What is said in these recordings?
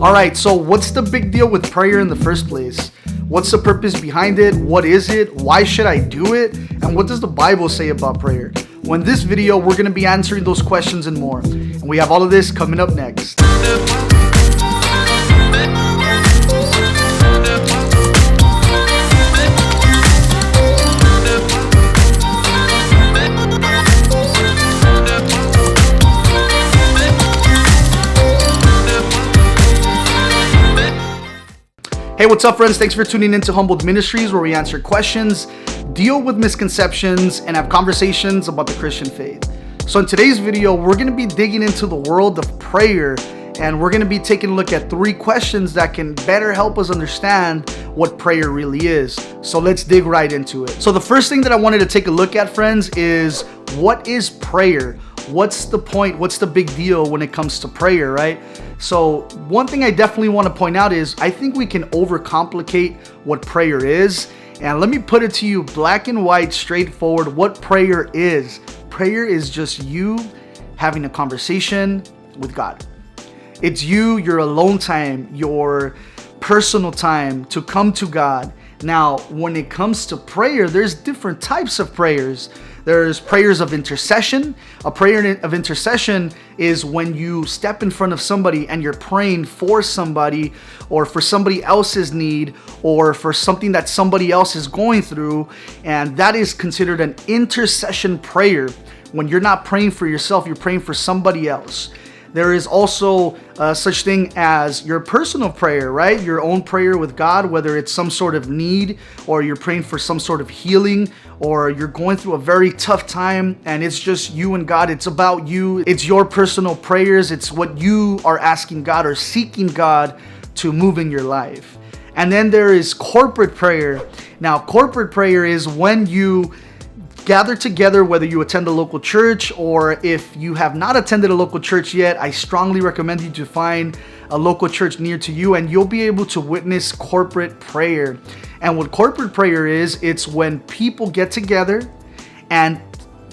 Alright, so what's the big deal with prayer in the first place? What's the purpose behind it? What is it? Why should I do it? And what does the Bible say about prayer? Well, in this video, we're going to be answering those questions and more. And we have all of this coming up next. Hey, what's up, friends? Thanks for tuning into Humbled Ministries, where we answer questions, deal with misconceptions, and have conversations about the Christian faith. So in today's video, we're going to be digging into the world of prayer, and we're going to be taking a look at 3 questions that can better help us understand what prayer really is. So let's dig right into it. So the first thing that I wanted to take a look at, friends, is what is prayer? What's the point? What's the big deal when it comes to prayer, right? So one thing I definitely want to point out is I think we can overcomplicate what prayer is. And let me put it to you black and white, straightforward, what prayer is. Prayer is just you having a conversation with God. It's your alone time, your personal time to come to God. Now, when it comes to prayer, there's different types of prayers. There's prayers of intercession. A prayer of intercession is when you step in front of somebody and you're praying for somebody or for somebody else's need or for something that somebody else is going through. And that is considered an intercession prayer. When you're not praying for yourself, you're praying for somebody else. There is also such thing as your personal prayer, right? Your own prayer with God, whether it's some sort of need or you're praying for some sort of healing or you're going through a very tough time and it's just you and God. It's about you. It's your personal prayers. It's what you are asking God or seeking God to move in your life. And then there is corporate prayer. Now, corporate prayer is when you gather together, whether you attend a local church or if you have not attended a local church yet, I strongly recommend you to find a local church near to you and you'll be able to witness corporate prayer. And what corporate prayer is, it's when people get together and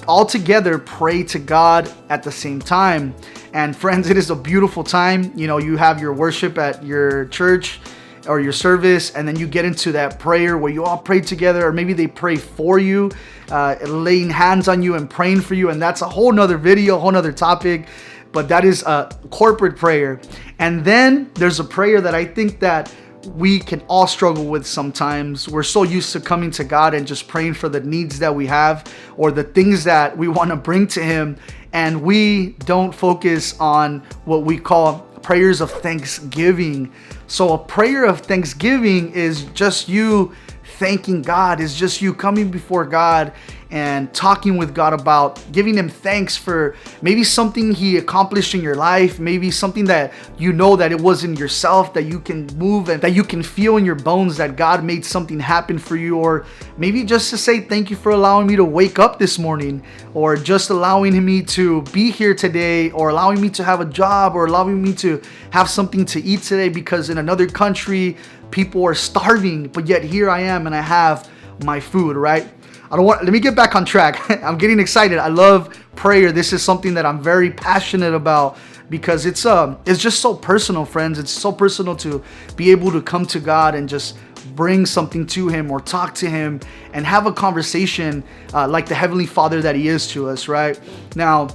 all together pray to God at the same time. And friends, it is a beautiful time. You know, you have your worship at your church or your service, and then you get into that prayer where you all pray together, or maybe they pray for you, laying hands on you and praying for you, and that's a whole nother video, a whole nother topic, but that is a corporate prayer. And then there's a prayer that I think that we can all struggle with sometimes. We're so used to coming to God and just praying for the needs that we have or the things that we want to bring to Him, and we don't focus on what we call prayers of thanksgiving. So a prayer of thanksgiving is just you thanking God, is just you coming before God and talking with God about giving Him thanks for maybe something He accomplished in your life, maybe something that you know that it wasn't yourself, that you can move and that you can feel in your bones that God made something happen for you, or maybe just to say thank you for allowing me to wake up this morning, or just allowing me to be here today, or allowing me to have a job, or allowing me to have something to eat today, because in another country people are starving, but yet here I am and I have my food, right? Let me get back on track. I'm getting excited. I love prayer. This is something that I'm very passionate about because it's just so personal, friends. It's so personal to be able to come to God and just bring something to Him or talk to Him and have a conversation like the Heavenly Father that He is to us, right? Now,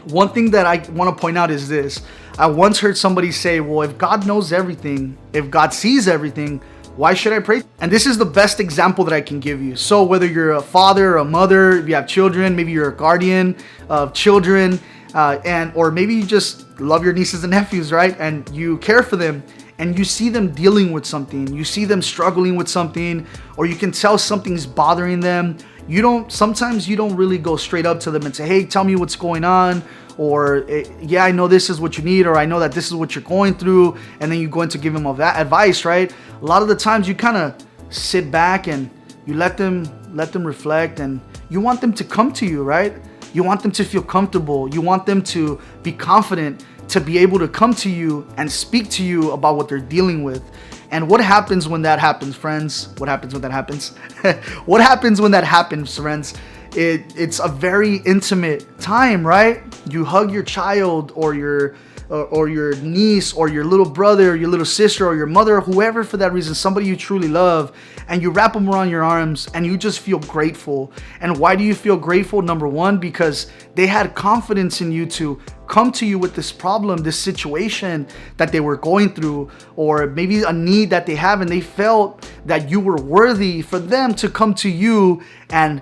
one thing that I want to point out is this. I once heard somebody say, well, if God knows everything, if God sees everything, why should I pray? And this is the best example that I can give you. So whether you're a father or a mother, if you have children, maybe you're a guardian of children, or maybe you just love your nieces and nephews, right? And you care for them and you see them dealing with something, you see them struggling with something, or you can tell something's bothering them. Sometimes you don't really go straight up to them and say, hey, tell me what's going on. Or, yeah, I know this is what you need, or I know that this is what you're going through, and then you go into give them advice, right? A lot of the times you kind of sit back and you let them reflect, and you want them to come to you, right? You want them to feel comfortable. You want them to be confident to be able to come to you and speak to you about what they're dealing with. And what happens when that happens, friends? What happens when that happens? What happens when that happens, friends? It's a very intimate time, right? You hug your child or your or your niece or your little brother or your little sister or your mother or whoever, for that reason, somebody you truly love, and you wrap them around your arms and you just feel grateful. And why do you feel grateful? Number one, because they had confidence in you to come to you with this problem, this situation that they were going through, or maybe a need that they have, and they felt that you were worthy for them to come to you and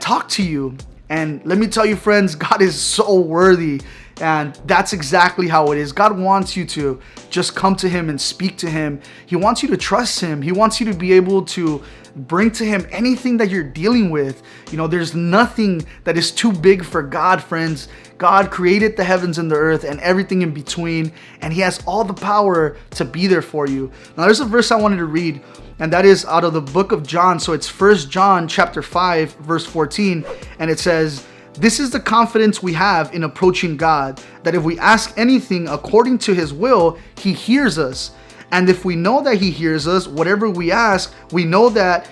talk to you. And let me tell you, friends, God is so worthy. And that's exactly how it is. God wants you to just come to him and speak to him. He wants you to trust him. He wants you to be able to bring to him anything that you're dealing with. You know, there's nothing that is too big for God, friends. God created the heavens and the earth and everything in between, and he has all the power to be there for you. Now, there's a verse I wanted to read, and that is out of the book of John. So it's 1 John chapter 5, verse 14, and it says, "This is the confidence we have in approaching God, that if we ask anything according to his will, he hears us. And if we know that he hears us, whatever we ask, we know that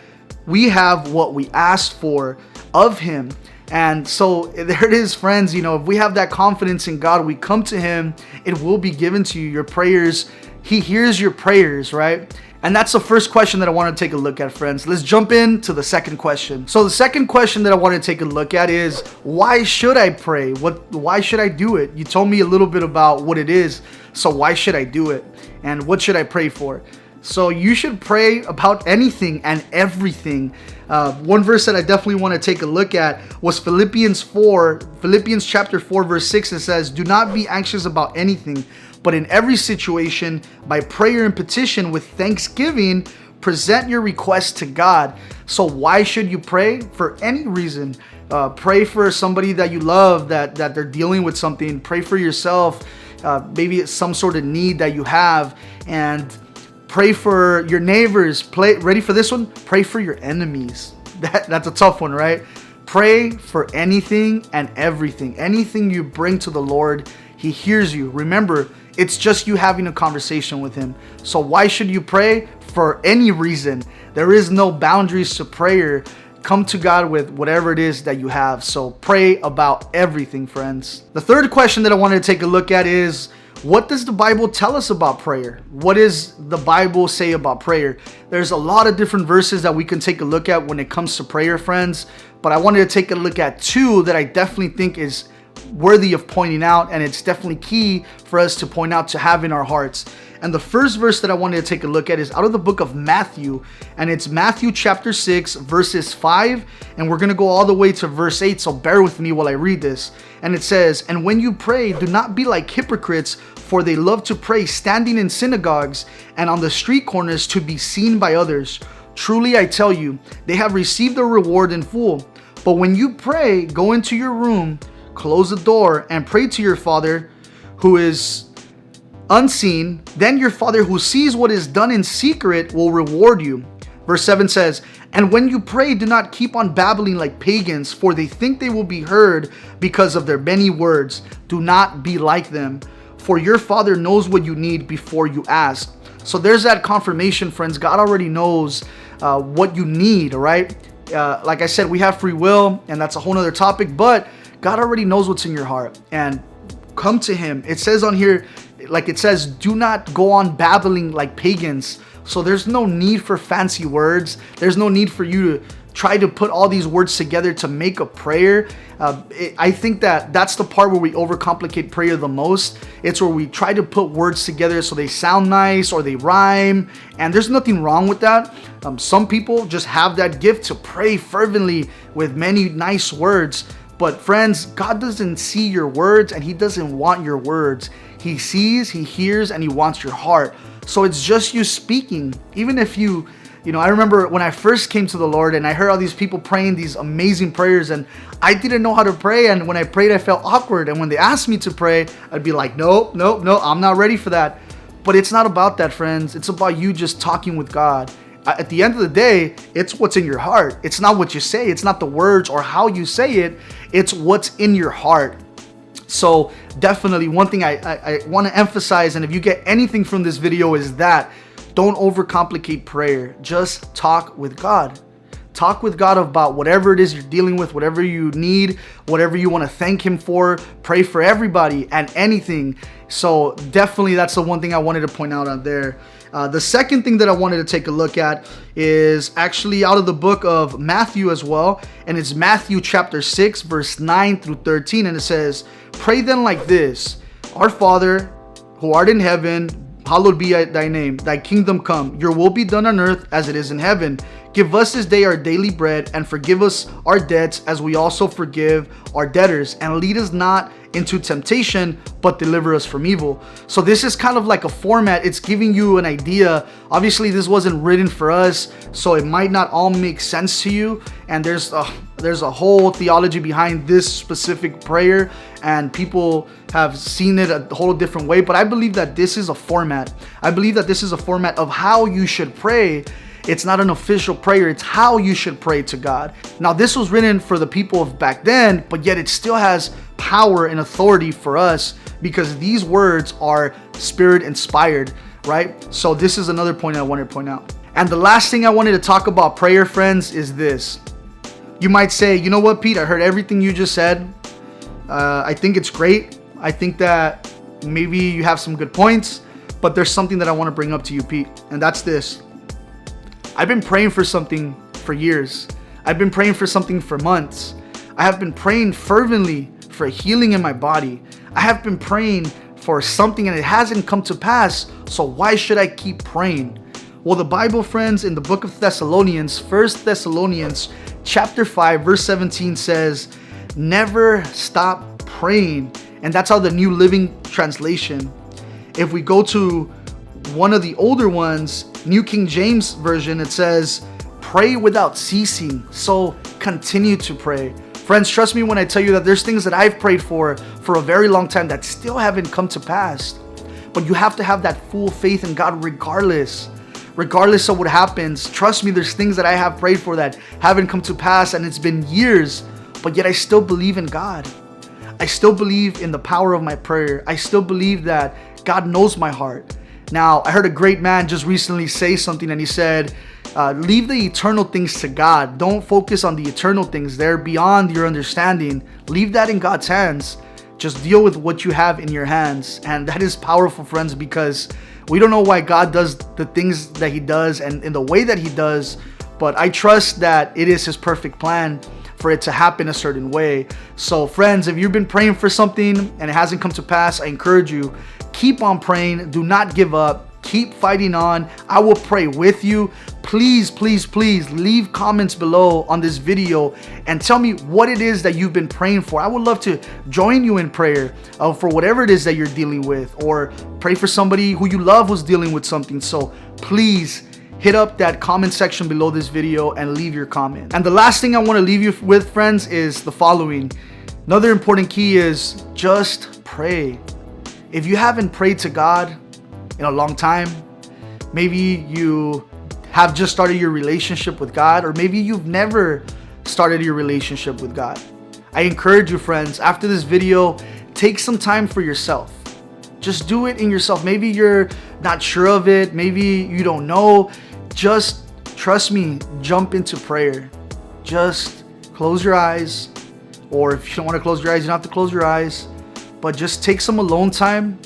we have what we asked for of him." And so there it is, friends. You know, if we have that confidence in God, we come to him, it will be given to you. Your prayers, he hears your prayers, right? And that's the first question that I want to take a look at, friends. Let's jump into the second question. So the second question that I want to take a look at is, why should I pray? Why should I do it? You told me a little bit about what it is. So why should I do it? And what should I pray for? So you should pray about anything and everything. One verse that I definitely want to take a look at was Philippians chapter 4, verse 6. It says, "Do not be anxious about anything, but in every situation, by prayer and petition with thanksgiving, present your requests to God." So why should you pray? For any reason. Pray for somebody that you love, that they're dealing with something. Pray for yourself. Maybe it's some sort of need that you have. And pray for your neighbors. Ready for this one? Pray for your enemies. That's a tough one, right? Pray for anything and everything. Anything you bring to the Lord, he hears you. Remember, it's just you having a conversation with him. So why should you pray? For any reason. There is no boundaries to prayer. Come to God with whatever it is that you have. So pray about everything, friends. The third question that I wanted to take a look at is, what does the Bible tell us about prayer? What does the Bible say about prayer? There's a lot of different verses that we can take a look at when it comes to prayer, friends. But I wanted to take a look at two that I definitely think is worthy of pointing out, and it's definitely key for us to point out, to have in our hearts. And the first verse that I wanted to take a look at is out of the book of Matthew, and it's Matthew chapter 6, verses 5, and we're going to go all the way to verse 8, so bear with me while I read this. And it says, "And when you pray, do not be like hypocrites, for they love to pray standing in synagogues and on the street corners to be seen by others. Truly I tell you, they have received their reward in full. But when you pray, go into your room, close the door, and pray to your Father who is unseen. Then your Father who sees what is done in secret will reward you." Verse 7 says, "And when you pray, do not keep on babbling like pagans, for they think they will be heard because of their many words. Do not be like them, for your Father knows what you need before you ask." So there's that confirmation, friends. God already knows what you need, all right? Like I said, we have free will, and that's a whole nother topic, but God already knows what's in your heart. And come to him. It says on here, like it says, do not go on babbling like pagans. So there's no need for fancy words. There's no need for you to try to put all these words together to make a prayer. I think that that's the part where we overcomplicate prayer the most. It's where we try to put words together so they sound nice or they rhyme, and there's nothing wrong with that. Some people just have that gift to pray fervently with many nice words. But friends, God doesn't see your words, and he doesn't want your words. He sees, he hears, and he wants your heart. So it's just you speaking. Even if you know, I remember when I first came to the Lord and I heard all these people praying these amazing prayers, and I didn't know how to pray. And when I prayed, I felt awkward. And when they asked me to pray, I'd be like, no, I'm not ready for that. But it's not about that, friends. It's about you just talking with God. At the end of the day, it's what's in your heart. It's not what you say. It's not the words or how you say it. It's what's in your heart. So definitely one thing I want to emphasize, and if you get anything from this video, is that don't overcomplicate prayer. Just talk with God. Talk with God about whatever it is you're dealing with, whatever you need, whatever you want to thank Him for. Pray for everybody and anything. So definitely that's the one thing I wanted to point out on there. The second thing that I wanted to take a look at is actually out of the book of Matthew as well. And it's Matthew chapter 6, verse 9 through 13. And it says, "Pray then like this, Our Father, who art in heaven, hallowed be thy name. Thy kingdom come. Your will be done on earth as it is in heaven. Give us this day our daily bread, and forgive us our debts as we also forgive our debtors. And lead us not into temptation, but deliver us from evil." So this is kind of like a format. It's giving you an idea. Obviously, this wasn't written for us, so it might not all make sense to you. And there's a whole theology behind this specific prayer, and people have seen it a whole different way. But I believe that this is a format. I believe that this is a format of how you should pray. It's not an official prayer. It's how you should pray to God. Now, this was written for the people of back then, but yet it still has power and authority for us because these words are spirit inspired, right? So this is another point I wanted to point out. And the last thing I wanted to talk about prayer, friends, is this. You might say, you know what, Pete? I heard everything you just said. I think it's great. I think that maybe you have some good points, but there's something that I want to bring up to you, Pete, and that's this. I've been praying for something for years. I've been praying for something for months. I have been praying fervently for healing in my body. I have been praying for something and it hasn't come to pass. So why should I keep praying? Well, the Bible, friends, in the book of Thessalonians, 1 Thessalonians chapter 5, verse 17 says, "Never stop praying." And that's how the New Living Translation. If we go to one of the older ones, New King James Version, it says, "Pray without ceasing." So continue to pray. Friends, trust me when I tell you that there's things that I've prayed for a very long time that still haven't come to pass. But you have to have that full faith in God regardless of what happens. Trust me, there's things that I have prayed for that haven't come to pass, and it's been years, but yet I still believe in God. I still believe in the power of my prayer. I still believe that God knows my heart. Now, I heard a great man just recently say something, and he said, leave the eternal things to God. Don't focus on the eternal things. They're beyond your understanding. Leave that in God's hands. Just deal with what you have in your hands. And that is powerful, friends, because we don't know why God does the things that He does and in the way that He does, but I trust that it is His perfect plan for it to happen a certain way. So, friends, if you've been praying for something and it hasn't come to pass, I encourage you, keep on praying. Do not give up. Keep fighting on. I will pray with you. Please, please, please leave comments below on this video and tell me what it is that you've been praying for. I would love to join you in prayer for whatever it is that you're dealing with, or pray for somebody who you love who's dealing with something. So please hit up that comment section below this video and leave your comment. And the last thing I want to leave you with, friends, is the following. Another important key is just pray. If you haven't prayed to God in a long time, maybe you have just started your relationship with God, or maybe you've never started your relationship with God, I encourage you, friends, after this video, take some time for yourself. Just do it in yourself. Maybe you're not sure of it. Maybe you don't know. Just trust me, jump into prayer. Just close your eyes, or if you don't want to close your eyes, you don't have to close your eyes, but just take some alone time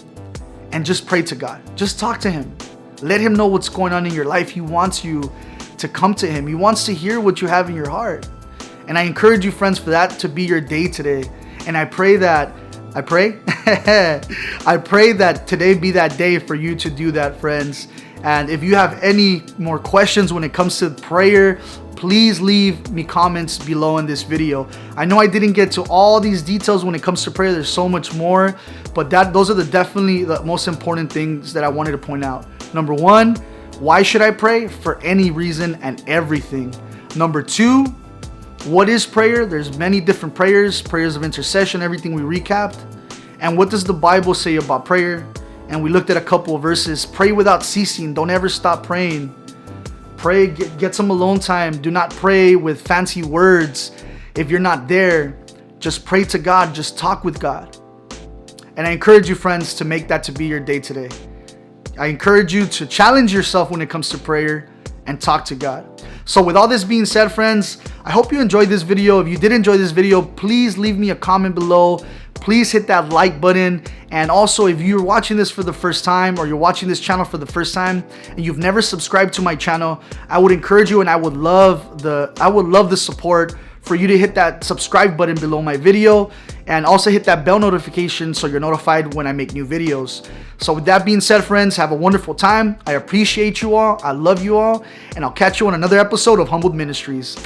and just pray to God. Just talk to Him. Let Him know what's going on in your life. He wants you to come to Him. He wants to hear what you have in your heart. And I encourage you, friends, for that to be your day today. And I pray that today be that day for you to do that, friends. And if you have any more questions when it comes to prayer, please leave me comments below in this video. I know I didn't get to all these details when it comes to prayer. There's so much more, but those are definitely the most important things that I wanted to point out. Number one, why should I pray? For any reason and everything. Number two, what is prayer? There's many different prayers of intercession, everything we recapped. And what does the Bible say about prayer? And we looked at a couple of verses. Pray without ceasing. Don't ever stop praying. Pray, get some alone time. Do not pray with fancy words. If you're not there, just pray to God. Just talk with God. And I encourage you, friends, to make that to be your day today. I encourage you to challenge yourself when it comes to prayer and talk to God. So with all this being said, friends, I hope you enjoyed this video. If you did enjoy this video, please leave me a comment below. Please hit that like button. And also, if you're watching this for the first time, or you're watching this channel for the first time and you've never subscribed to my channel, I would encourage you, and I would love the support for you to hit that subscribe button below my video, and also hit that bell notification so you're notified when I make new videos. So with that being said, friends, have a wonderful time. I appreciate you all. I love you all. And I'll catch you on another episode of Humbled Ministries.